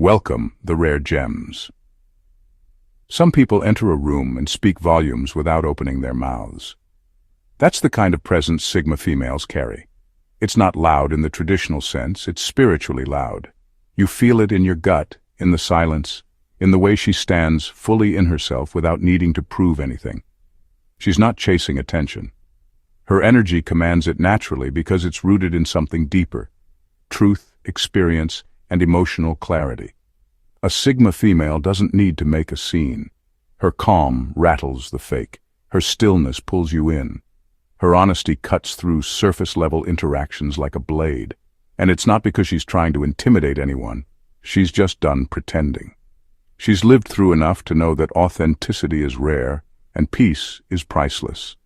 Welcome the rare gems. Some people enter a room and speak volumes without opening their mouths. That's the kind of presence Sigma females carry. It's not loud in the traditional sense, it's spiritually loud. You feel it in your gut, in the silence, in the way she stands fully in herself without needing to prove anything. She's not chasing attention. Her energy commands it naturally because it's rooted in something deeper: truth, experience, and emotional clarity. A Sigma female doesn't need to make a scene. Her calm rattles the fake. Her stillness pulls you in. Her honesty cuts through surface-level interactions like a blade. And it's not because she's trying to intimidate anyone. She's just done pretending. She's lived through enough to know that authenticity is rare and peace is priceless.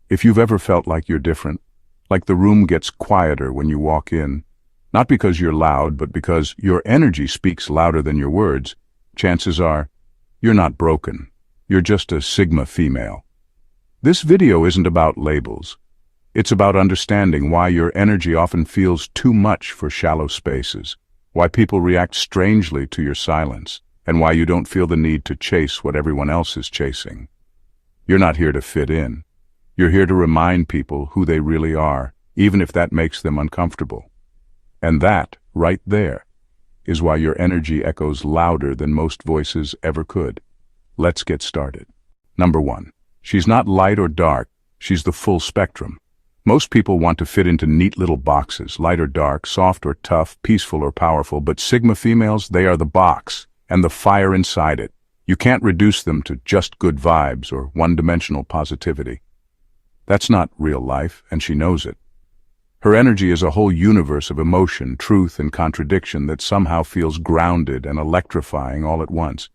If you've ever felt like you're different, like the room gets quieter when you walk in, not because you're loud, but because your energy speaks louder than your words, chances are you're not broken. You're just a Sigma female. This video isn't about labels. It's about understanding why your energy often feels too much for shallow spaces, why people react strangely to your silence, and why you don't feel the need to chase what everyone else is chasing. You're not here to fit in. You're here to remind people who they really are, even if that makes them uncomfortable. And that, right there, is why your energy echoes louder than most voices ever could. Let's get started. Number 1. She's not light or dark, she's the full spectrum. Most people want to fit into neat little boxes, light or dark, soft or tough, peaceful or powerful, but Sigma females, they are the box, and the fire inside it. You can't reduce them to just good vibes or one-dimensional positivity. That's not real life, and she knows it. Her energy is a whole universe of emotion, truth, and contradiction that somehow feels grounded and electrifying all at once.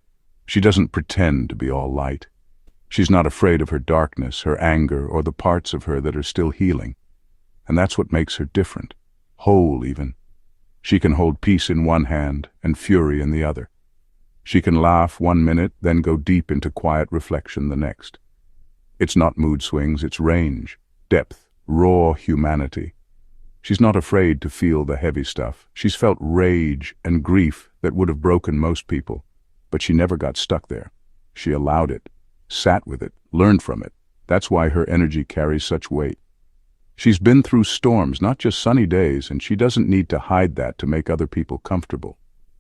She doesn't pretend to be all light. She's not afraid of her darkness, her anger, or the parts of her that are still healing. And that's what makes her different, whole even. She can hold peace in one hand and fury in the other. She can laugh one minute, then go deep into quiet reflection the next. It's not mood swings, it's range, depth, raw humanity. She's not afraid to feel the heavy stuff. She's felt rage and grief that would have broken most people, but she never got stuck there. She allowed it, sat with it, learned from it. That's why her energy carries such weight. She's been through storms, not just sunny days, and she doesn't need to hide that to make other people comfortable.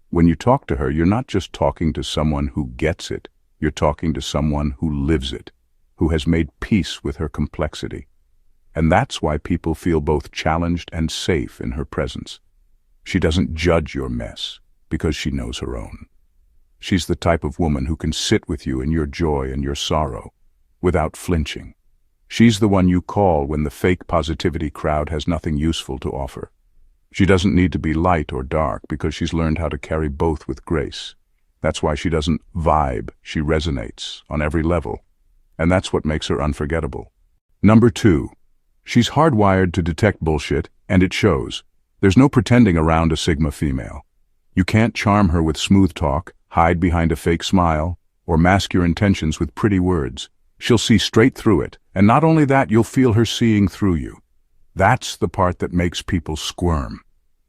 When you talk to her, you're not just talking to someone who gets it. You're talking to someone who lives it, who has made peace with her complexity. And that's why people feel both challenged and safe in her presence. She doesn't judge your mess because she knows her own. She's the type of woman who can sit with you in your joy and your sorrow without flinching. She's the one you call when the fake positivity crowd has nothing useful to offer. She doesn't need to be light or dark because she's learned how to carry both with grace. That's why she doesn't vibe, she resonates on every level. And that's what makes her unforgettable. Number 2. She's hardwired to detect bullshit, and it shows. There's no pretending around a Sigma female. You can't charm her with smooth talk, hide behind a fake smile, or mask your intentions with pretty words. She'll see straight through it, and not only that, you'll feel her seeing through you. That's the part that makes people squirm.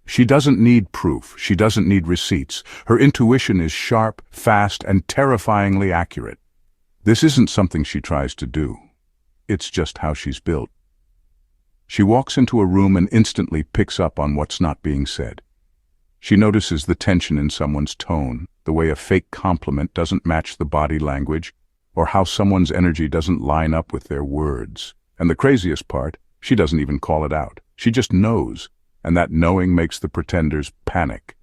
She doesn't need proof, she doesn't need receipts. Her intuition is sharp, fast, and terrifyingly accurate. This isn't something she tries to do. It's just how she's built. She walks into a room and instantly picks up on what's not being said. She notices the tension in someone's tone, the way a fake compliment doesn't match the body language, or how someone's energy doesn't line up with their words. And the craziest part, she doesn't even call it out. She just knows, and that knowing makes the pretenders panic.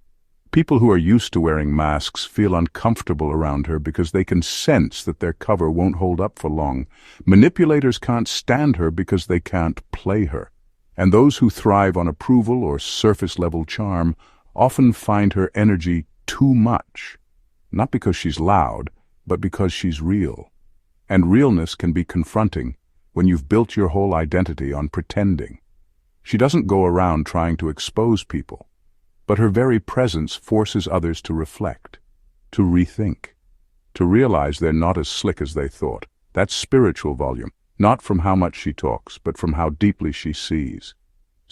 People who are used to wearing masks feel uncomfortable around her because they can sense that their cover won't hold up for long. Manipulators can't stand her because they can't play her. And those who thrive on approval or surface-level charm often find her energy too much. Not because she's loud, but because she's real. And realness can be confronting when you've built your whole identity on pretending. She doesn't go around trying to expose people, but her very presence forces others to reflect, to rethink, to realize they're not as slick as they thought. That's spiritual volume, not from how much she talks, but from how deeply she sees.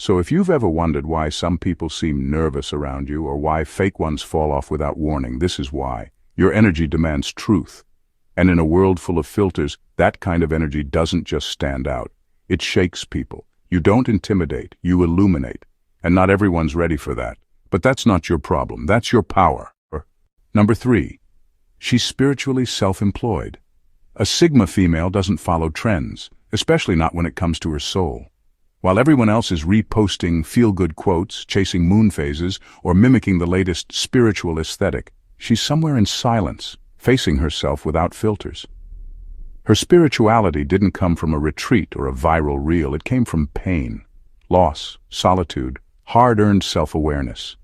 So if you've ever wondered why some people seem nervous around you or why fake ones fall off without warning, this is why. Your energy demands truth. And in a world full of filters, that kind of energy doesn't just stand out. It shakes people. You don't intimidate, you illuminate. And not everyone's ready for that. But that's not your problem, that's your power. Number 3. She's spiritually self-employed. A Sigma female doesn't follow trends, especially not when it comes to her soul. While everyone else is reposting feel-good quotes, chasing moon phases, or mimicking the latest spiritual aesthetic, she's somewhere in silence, facing herself without filters. Her spirituality didn't come from a retreat or a viral reel, it came from pain, loss, solitude, hard-earned self-awareness.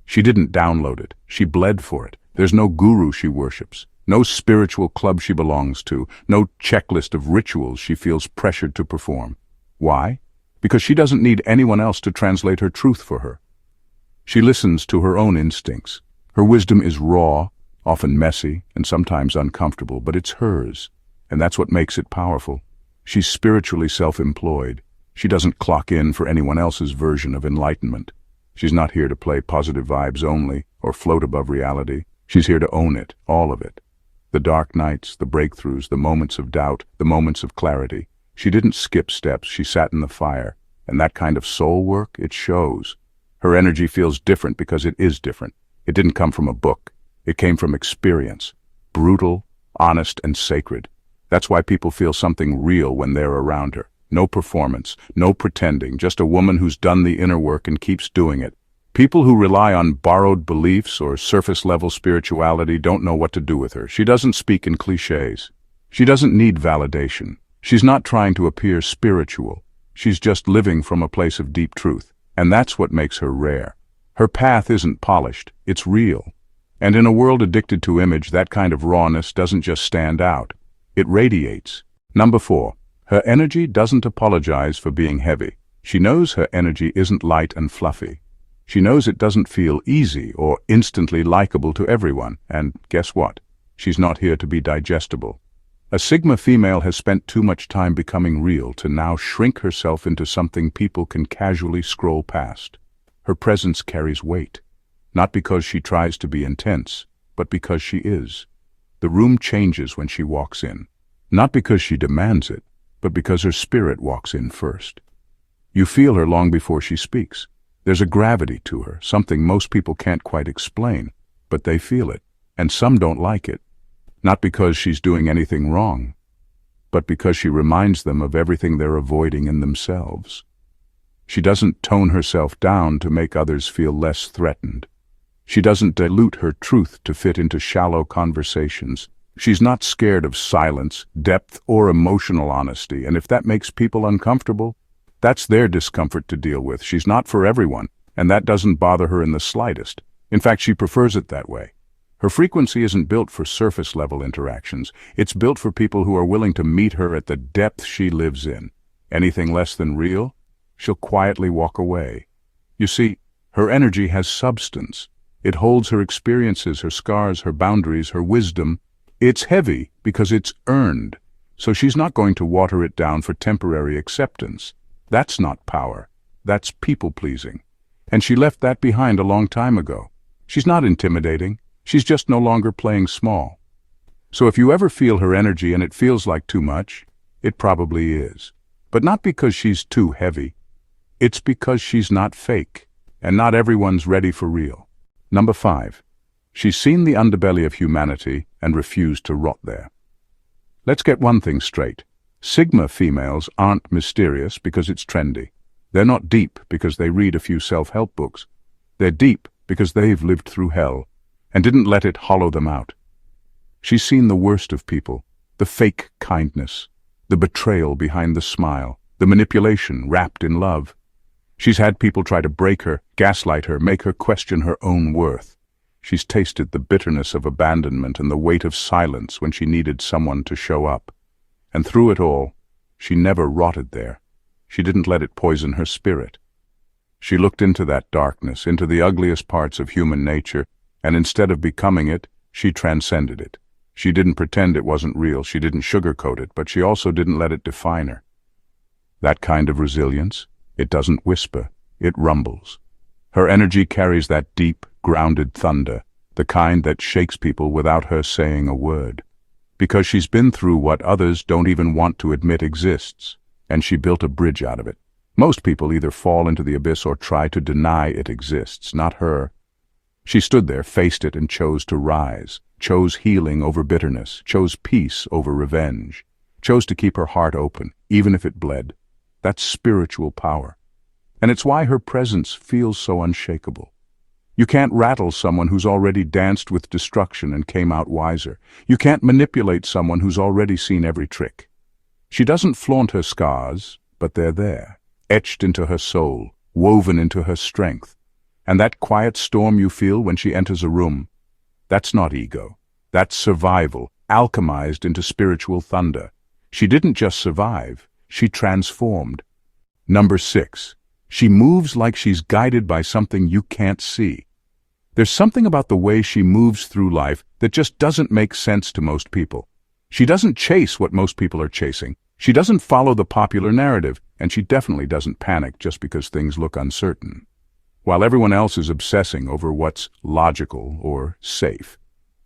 She didn't download it, she bled for it. There's no guru she worships, no spiritual club she belongs to, no checklist of rituals she feels pressured to perform. Why? Because she doesn't need anyone else to translate her truth for her. She listens to her own instincts. Her wisdom is raw, often messy, and sometimes uncomfortable, but it's hers, and that's what makes it powerful. She's spiritually self-employed. She doesn't clock in for anyone else's version of enlightenment. She's not here to play positive vibes only or float above reality. She's here to own it, all of it. The dark nights, the breakthroughs, the moments of doubt, the moments of clarity. She didn't skip steps, she sat in the fire. And that kind of soul work, it shows. Her energy feels different because it is different. It didn't come from a book. It came from experience. Brutal, honest, and sacred. That's why people feel something real when they're around her. No performance, no pretending, just a woman who's done the inner work and keeps doing it. People who rely on borrowed beliefs or surface-level spirituality don't know what to do with her. She doesn't speak in cliches. She doesn't need validation. She's not trying to appear spiritual. She's just living from a place of deep truth. And that's what makes her rare. Her path isn't polished, it's real. And in a world addicted to image, that kind of rawness doesn't just stand out. It radiates. Number 4. Her energy doesn't apologize for being heavy. She knows her energy isn't light and fluffy. She knows it doesn't feel easy or instantly likable to everyone, and guess what? She's not here to be digestible. A Sigma female has spent too much time becoming real to now shrink herself into something people can casually scroll past. Her presence carries weight, not because she tries to be intense, but because she is. The room changes when she walks in, not because she demands it, but because her spirit walks in first. You feel her long before she speaks. There's a gravity to her, something most people can't quite explain, but they feel it, and some don't like it. Not because she's doing anything wrong, but because she reminds them of everything they're avoiding in themselves. She doesn't tone herself down to make others feel less threatened. She doesn't dilute her truth to fit into shallow conversations. She's not scared of silence, depth, or emotional honesty, and if that makes people uncomfortable, that's their discomfort to deal with. She's not for everyone, and that doesn't bother her in the slightest. In fact, she prefers it that way. Her frequency isn't built for surface-level interactions. It's built for people who are willing to meet her at the depth she lives in. Anything less than real, she'll quietly walk away. You see, her energy has substance. It holds her experiences, her scars, her boundaries, her wisdom. It's heavy because it's earned, so she's not going to water it down for temporary acceptance. That's not power. That's people-pleasing. And she left that behind a long time ago. She's not intimidating. She's just no longer playing small. So if you ever feel her energy and it feels like too much, it probably is. But not because she's too heavy. It's because she's not fake, and not everyone's ready for real. Number 5. She's seen the underbelly of humanity and refused to rot there. Let's get one thing straight. Sigma females aren't mysterious because it's trendy. They're not deep because they read a few self-help books. They're deep because they've lived through hell and didn't let it hollow them out. She's seen the worst of people, the fake kindness, the betrayal behind the smile, the manipulation wrapped in love. She's had people try to break her, gaslight her, make her question her own worth. She's tasted the bitterness of abandonment and the weight of silence when she needed someone to show up. And through it all, she never rotted there. She didn't let it poison her spirit. She looked into that darkness, into the ugliest parts of human nature, and instead of becoming it, she transcended it. She didn't pretend it wasn't real, she didn't sugarcoat it, but she also didn't let it define her. That kind of resilience, it doesn't whisper, it rumbles. Her energy carries that deep, grounded thunder, the kind that shakes people without her saying a word. Because she's been through what others don't even want to admit exists, and she built a bridge out of it. Most people either fall into the abyss or try to deny it exists, not her. She stood there, faced it, and chose to rise, chose healing over bitterness, chose peace over revenge, chose to keep her heart open, even if it bled. That's spiritual power. And it's why her presence feels so unshakable. You can't rattle someone who's already danced with destruction and came out wiser. You can't manipulate someone who's already seen every trick. She doesn't flaunt her scars, but they're there, etched into her soul, woven into her strength. And that quiet storm you feel when she enters a room, that's not ego. That's survival, alchemized into spiritual thunder. She didn't just survive, she transformed. Number 6. She moves like she's guided by something you can't see. There's something about the way she moves through life that just doesn't make sense to most people. She doesn't chase what most people are chasing. She doesn't follow the popular narrative, and she definitely doesn't panic just because things look uncertain. While everyone else is obsessing over what's logical or safe,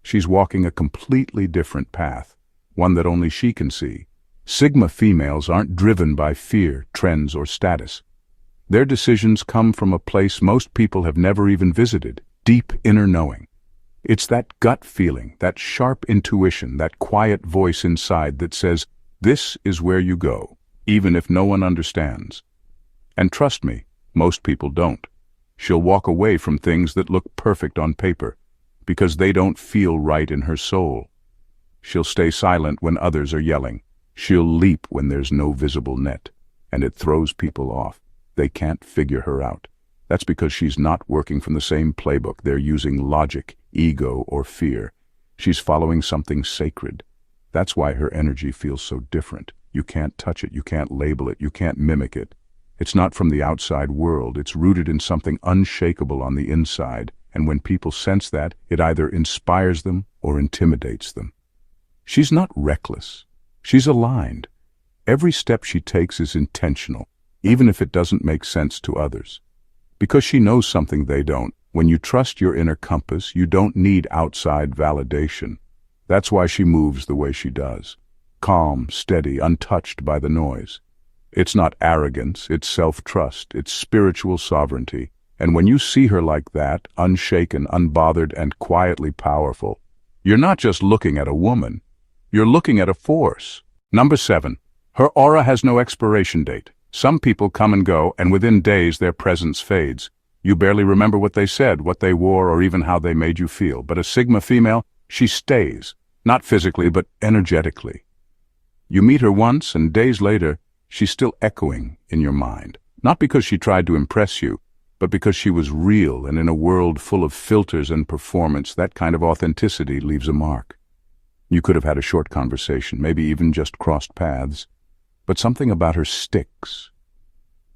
she's walking a completely different path, one that only she can see. Sigma females aren't driven by fear, trends, or status. Their decisions come from a place most people have never even visited, deep inner knowing. It's that gut feeling, that sharp intuition, that quiet voice inside that says, this is where you go, even if no one understands. And trust me, most people don't. She'll walk away from things that look perfect on paper, because they don't feel right in her soul. She'll stay silent when others are yelling. She'll leap when there's no visible net, and it throws people off. They can't figure her out. That's because she's not working from the same playbook. They're using logic, ego, or fear. She's following something sacred. That's why her energy feels so different. You can't touch it, you can't label it, you can't mimic it. It's not from the outside world. It's rooted in something unshakable on the inside, and when people sense that, it either inspires them or intimidates them. She's not reckless. She's aligned. Every step she takes is intentional, even if it doesn't make sense to others. Because she knows something they don't. When you trust your inner compass, you don't need outside validation. That's why she moves the way she does. Calm, steady, untouched by the noise. It's not arrogance, it's self-trust, it's spiritual sovereignty. And when you see her like that, unshaken, unbothered, and quietly powerful, you're not just looking at a woman, you're looking at a force. Number 7. Her aura has no expiration date. Some people come and go, and within days their presence fades. You barely remember what they said, what they wore, or even how they made you feel. But a Sigma female, she stays. Not physically, but energetically. You meet her once, and days later, she's still echoing in your mind. Not because she tried to impress you, but because she was real, and in a world full of filters and performance, that kind of authenticity leaves a mark. You could have had a short conversation, maybe even just crossed paths, but something about her sticks.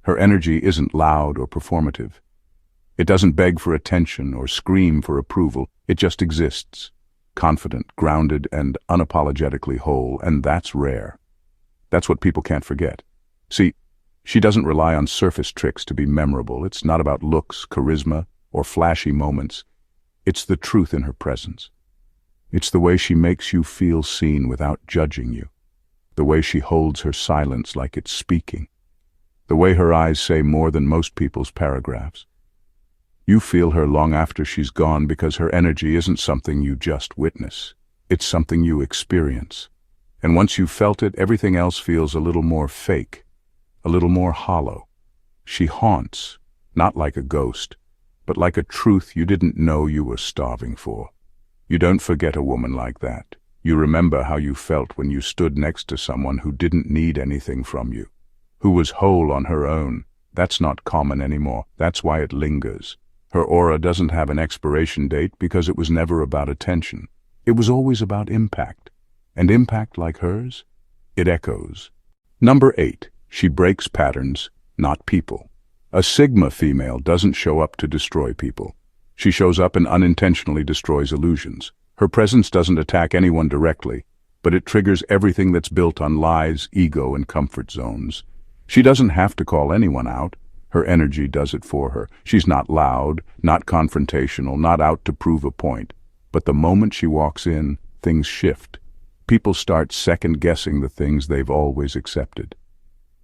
Her energy isn't loud or performative. It doesn't beg for attention or scream for approval. It just exists, confident, grounded, and unapologetically whole, and that's rare. That's what people can't forget. See, she doesn't rely on surface tricks to be memorable. It's not about looks, charisma, or flashy moments. It's the truth in her presence. It's the way she makes you feel seen without judging you. The way she holds her silence like it's speaking. The way her eyes say more than most people's paragraphs. You feel her long after she's gone because her energy isn't something you just witness. It's something you experience. And once you've felt it, everything else feels a little more fake, a little more hollow. She haunts, not like a ghost, but like a truth you didn't know you were starving for. You don't forget a woman like that. You remember how you felt when you stood next to someone who didn't need anything from you, who was whole on her own. That's not common anymore. That's why it lingers. Her aura doesn't have an expiration date because it was never about attention. It was always about impact. And impact like hers, it echoes. Number 8. She breaks patterns, not people. A Sigma female doesn't show up to destroy people. She shows up and unintentionally destroys illusions. Her presence doesn't attack anyone directly, but it triggers everything that's built on lies, ego, and comfort zones. She doesn't have to call anyone out. Her energy does it for her. She's not loud, not confrontational, not out to prove a point. But the moment she walks in, things shift. People start second-guessing the things they've always accepted.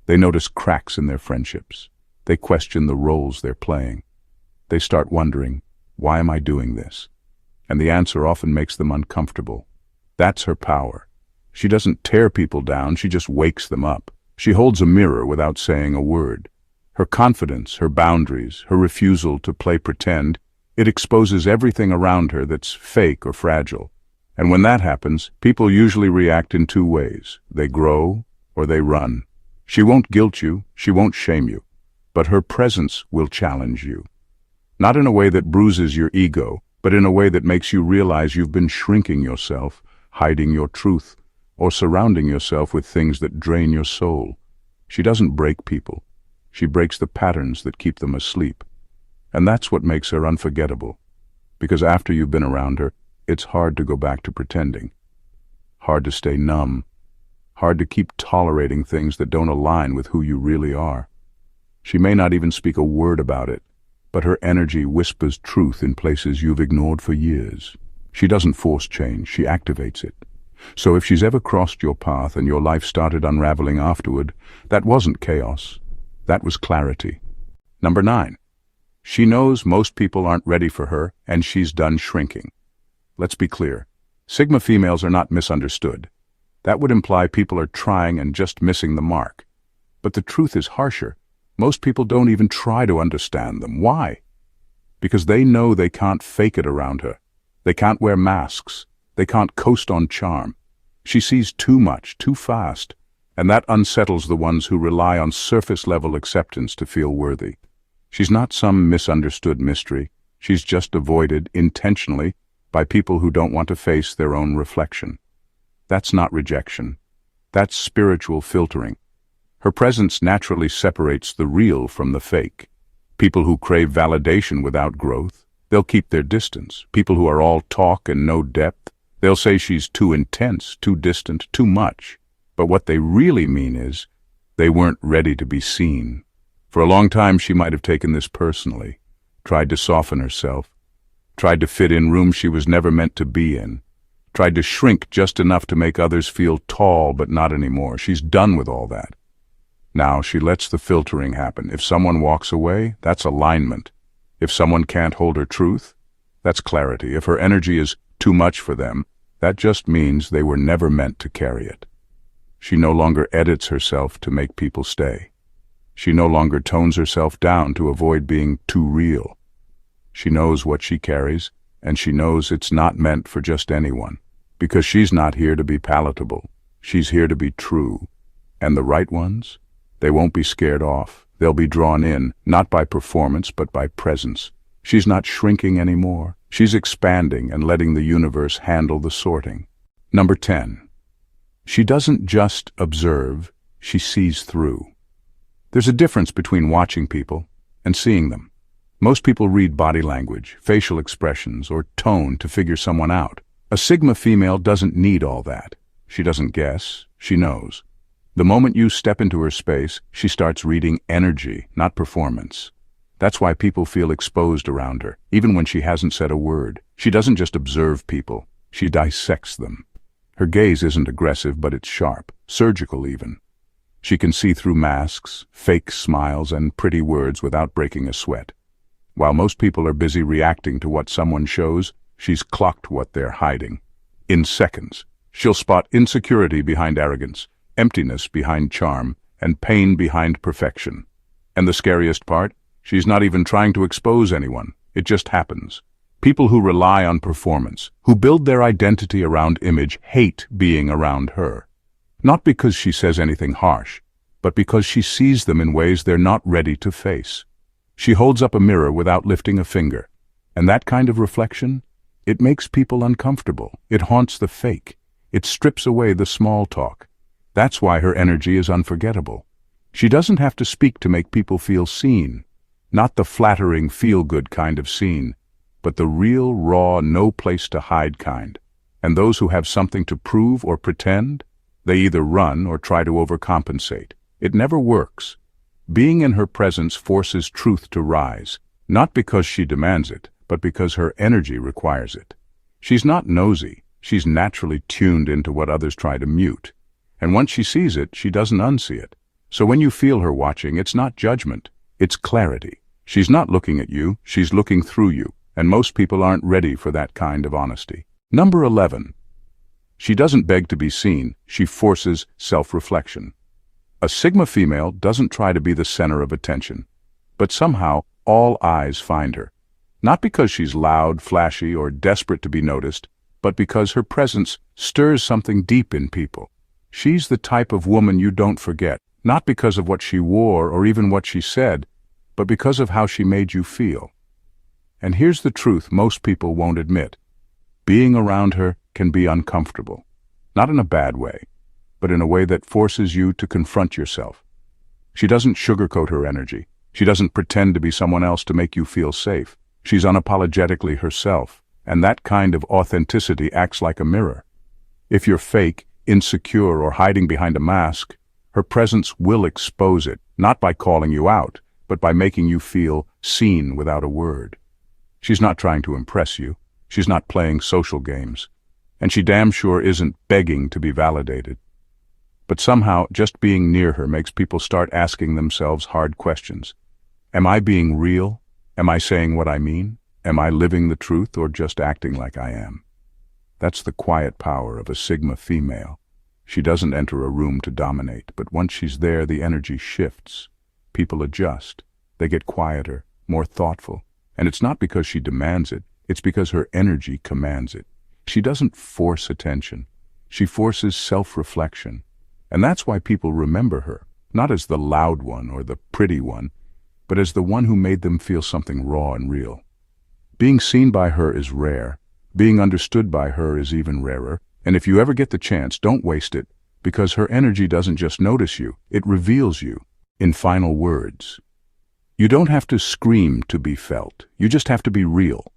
They notice cracks in their friendships. They question the roles they're playing. They start wondering, why am I doing this? And the answer often makes them uncomfortable. That's her power. She doesn't tear people down, she just wakes them up. She holds a mirror without saying a word. Her confidence, her boundaries, her refusal to play pretend, it exposes everything around her that's fake or fragile. And when that happens, people usually react in two ways. They grow or they run. She won't guilt you, she won't shame you, but her presence will challenge you. Not in a way that bruises your ego, but in a way that makes you realize you've been shrinking yourself, hiding your truth, or surrounding yourself with things that drain your soul. She doesn't break people. She breaks the patterns that keep them asleep. And that's what makes her unforgettable. Because after you've been around her, it's hard to go back to pretending. Hard to stay numb. Hard to keep tolerating things that don't align with who you really are. She may not even speak a word about it, but her energy whispers truth in places you've ignored for years. She doesn't force change, she activates it. So if she's ever crossed your path and your life started unraveling afterward, that wasn't chaos. That was clarity. Number 9. She knows most people aren't ready for her, and she's done shrinking. Let's be clear. Sigma females are not misunderstood. That would imply people are trying and just missing the mark. But the truth is harsher. Most people don't even try to understand them. Why? Because they know they can't fake it around her. They can't wear masks. They can't coast on charm. She sees too much, too fast, and that unsettles the ones who rely on surface-level acceptance to feel worthy. She's not some misunderstood mystery. She's just avoided, intentionally, by people who don't want to face their own reflection. That's not rejection. That's spiritual filtering. Her presence naturally separates the real from the fake. People who crave validation without growth, they'll keep their distance. People who are all talk and no depth, they'll say she's too intense, too distant, too much. But what they really mean is, they weren't ready to be seen. For a long time she might have taken this personally, tried to soften herself, tried to fit in rooms she was never meant to be in, tried to shrink just enough to make others feel tall, but not anymore. She's done with all that. Now she lets the filtering happen. If someone walks away, that's alignment. If someone can't hold her truth, that's clarity. If her energy is too much for them, that just means they were never meant to carry it. She no longer edits herself to make people stay. She no longer tones herself down to avoid being too real. She knows what she carries, and she knows it's not meant for just anyone. Because she's not here to be palatable. She's here to be true. And the right ones? They won't be scared off. They'll be drawn in, not by performance, but by presence. She's not shrinking anymore. She's expanding and letting the universe handle the sorting. Number 10. She doesn't just observe, she sees through. There's a difference between watching people and seeing them. Most people read body language, facial expressions, or tone to figure someone out. A Sigma female doesn't need all that. She doesn't guess, she knows. The moment you step into her space, she starts reading energy, not performance. That's why people feel exposed around her, even when she hasn't said a word. She doesn't just observe people, she dissects them. Her gaze isn't aggressive, but it's sharp, surgical even. She can see through masks, fake smiles, and pretty words without breaking a sweat. While most people are busy reacting to what someone shows, she's clocked what they're hiding. In seconds, she'll spot insecurity behind arrogance, emptiness behind charm, and pain behind perfection. And the scariest part? She's not even trying to expose anyone. It just happens. People who rely on performance, who build their identity around image, hate being around her. Not because she says anything harsh, but because she sees them in ways they're not ready to face. She holds up a mirror without lifting a finger. And that kind of reflection, it makes people uncomfortable. It haunts the fake. It strips away the small talk. That's why her energy is unforgettable. She doesn't have to speak to make people feel seen. Not the flattering, feel-good kind of seen, but the real, raw, no place to hide kind. And those who have something to prove or pretend, they either run or try to overcompensate. It never works. Being in her presence forces truth to rise, not because she demands it, but because her energy requires it. She's not nosy, she's naturally tuned into what others try to mute. And once she sees it, she doesn't unsee it. So when you feel her watching, it's not judgment, it's clarity. She's not looking at you, she's looking through you, and most people aren't ready for that kind of honesty. Number 11. She doesn't beg to be seen, she forces self-reflection. A Sigma female doesn't try to be the center of attention, but somehow all eyes find her. Not because she's loud, flashy, or desperate to be noticed, but because her presence stirs something deep in people. She's the type of woman you don't forget, not because of what she wore or even what she said, but because of how she made you feel. And here's the truth most people won't admit. Being around her can be uncomfortable. Not in a bad way, but in a way that forces you to confront yourself. She doesn't sugarcoat her energy. She doesn't pretend to be someone else to make you feel safe. She's unapologetically herself, and that kind of authenticity acts like a mirror. If you're fake, insecure, or hiding behind a mask, her presence will expose it, not by calling you out, but by making you feel seen without a word. She's not trying to impress you. She's not playing social games. And she damn sure isn't begging to be validated. But somehow, just being near her makes people start asking themselves hard questions. Am I being real? Am I saying what I mean? Am I living the truth or just acting like I am? That's the quiet power of a Sigma female. She doesn't enter a room to dominate, but once she's there, the energy shifts. People adjust. They get quieter, more thoughtful. And it's not because she demands it, it's because her energy commands it. She doesn't force attention. She forces self-reflection. And that's why people remember her, not as the loud one or the pretty one, but as the one who made them feel something raw and real. Being seen by her is rare. Being understood by her is even rarer. And if you ever get the chance, don't waste it, because her energy doesn't just notice you, it reveals you in final words. You don't have to scream to be felt. You just have to be real.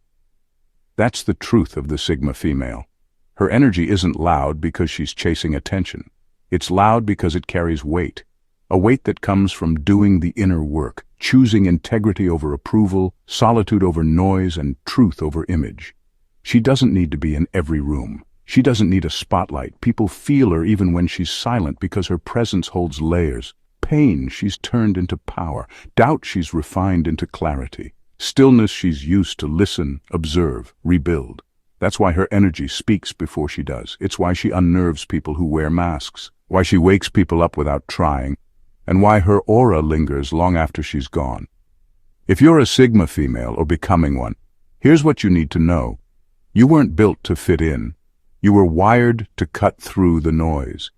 That's the truth of the Sigma female. Her energy isn't loud because she's chasing attention. It's loud because it carries weight. A weight that comes from doing the inner work, choosing integrity over approval, solitude over noise, and truth over image. She doesn't need to be in every room. She doesn't need a spotlight. People feel her even when she's silent because her presence holds layers. Pain, she's turned into power. Doubt, she's refined into clarity. Stillness, she's used to listen, observe, rebuild. That's why her energy speaks before she does. It's why she unnerves people who wear masks, why she wakes people up without trying, and why her aura lingers long after she's gone. If you're a Sigma female or becoming one, here's what you need to know. You weren't built to fit in. You were wired to cut through the noise.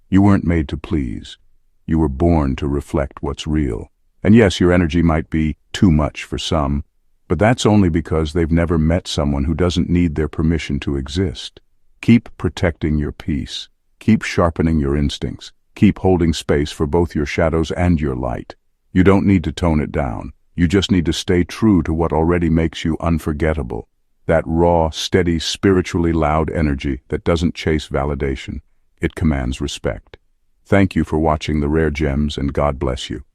You weren't made to please. You were born to reflect what's real. And yes, your energy might be too much for some, but that's only because they've never met someone who doesn't need their permission to exist. Keep protecting your peace. Keep sharpening your instincts. Keep holding space for both your shadows and your light. You don't need to tone it down. You just need to stay true to what already makes you unforgettable. That raw, steady, spiritually loud energy that doesn't chase validation. It commands respect. Thank you for watching The Rare Gems, and God bless you.